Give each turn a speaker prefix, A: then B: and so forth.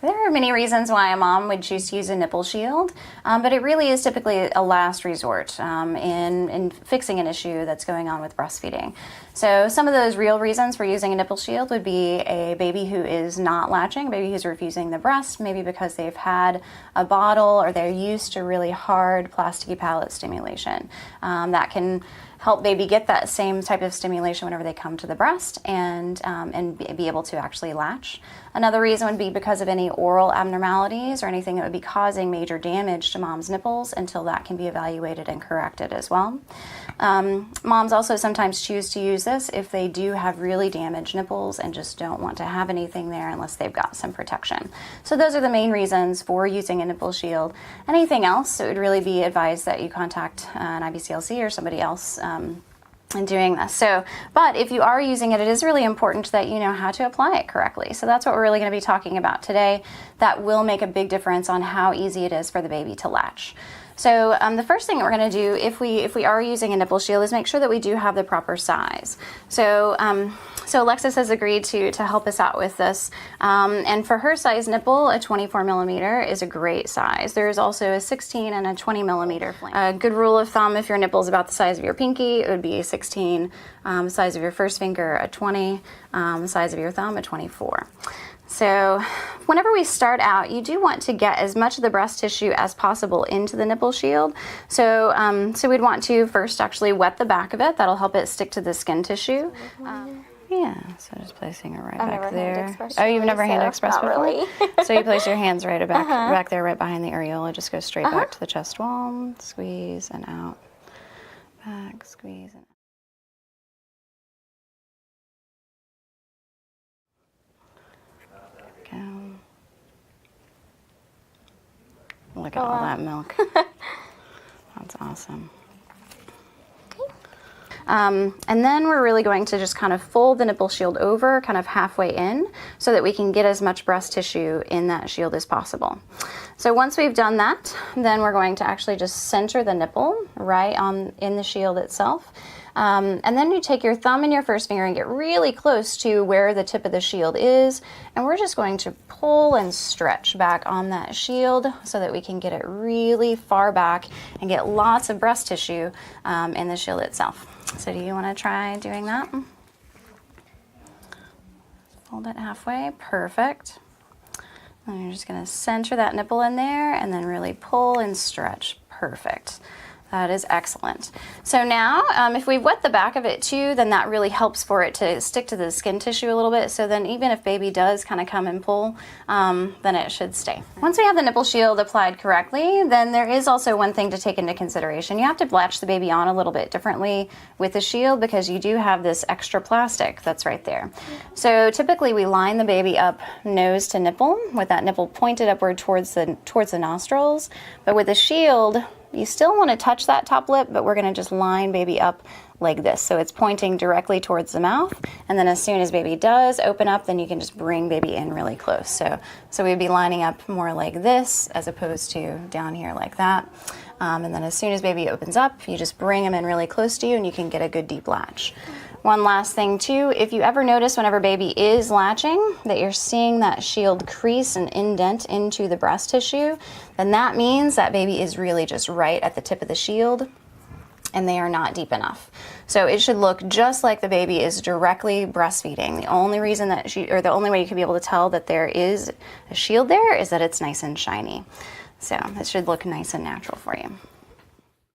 A: There are many reasons why a mom would choose to use a nipple shield, but it really is typically a last resort in fixing an issue that's going on with breastfeeding. So some of those real reasons for using a nipple shield would be a baby who is not latching, a baby who's refusing the breast, maybe because they've had a bottle or they're used to really hard plasticky palate stimulation. That can help baby get that same type of stimulation whenever they come to the breast and be able to actually latch. Another reason would be because of any oral abnormalities or anything that would be causing major damage to mom's nipples until that can be evaluated and corrected as well. Moms also sometimes choose to use this if they do have really damaged nipples and just don't want to have anything there unless they've got some protection. So those are the main reasons for using a nipple shield. Anything else, it would really be advised that you contact an IBCLC or somebody else in doing this. So, but if you are using it, it is really important that you know how to apply it correctly. So that's what we're really going to be talking about today. That will make a big difference on how easy it is for the baby to latch. So the first thing that we're going to do if we are using a nipple shield is make sure that we do have the proper size. So Alexis has agreed to help us out with this, and for her size nipple, a 24 millimeter is a great size. There's also a 16 and a 20 millimeter flame. A good rule of thumb, if your nipple is about the size of your pinky, it would be a 16, size of your first finger a 20, size of your thumb a 24. So whenever we start out, you do want to get as much of the breast tissue as possible into the nipple shield. So, so we'd want to first actually wet the back of it. That'll help it stick to the skin tissue. Yeah, so just placing it right back there. Oh, you've never hand expressed before? Really. So you place your hands right back there, right behind the areola. Just go straight back to the chest wall, squeeze and out. Back, squeeze and out. Look at all that milk. That's awesome. And then we're really going to just kind of fold the nipple shield over kind of halfway in so that we can get as much breast tissue in that shield as possible. So once we've done that, then we're going to actually just center the nipple right in the shield itself. And then you take your thumb and your first finger and get really close to where the tip of the shield is, and we're just going to pull and stretch back on that shield so that we can get it really far back and get lots of breast tissue in the shield itself. So do you want to try doing that? Fold it halfway, perfect. And you're just going to center that nipple in there and then really pull and stretch, perfect. That is excellent. So now, if we've wet the back of it too, then that really helps for it to stick to the skin tissue a little bit. So then even if baby does kind of come and pull, then it should stay. Once we have the nipple shield applied correctly, then there is also one thing to take into consideration. You have to latch the baby on a little bit differently with the shield because you do have this extra plastic that's right there. So typically we line the baby up nose to nipple with that nipple pointed upward towards the nostrils. But with the shield, you still want to touch that top lip, but we're going to just line baby up like this. So it's pointing directly towards the mouth. And then as soon as baby does open up, then you can just bring baby in really close. So we'd be lining up more like this as opposed to down here like that. And then as soon as baby opens up, you just bring them in really close to you and you can get a good deep latch. One last thing too, if you ever notice whenever baby is latching that you're seeing that shield crease and indent into the breast tissue, then that means that baby is really just right at the tip of the shield and they are not deep enough. So it should look just like the baby is directly breastfeeding. The only reason that the only way you can be able to tell that there is a shield there is that it's nice and shiny. So it should look nice and natural for you.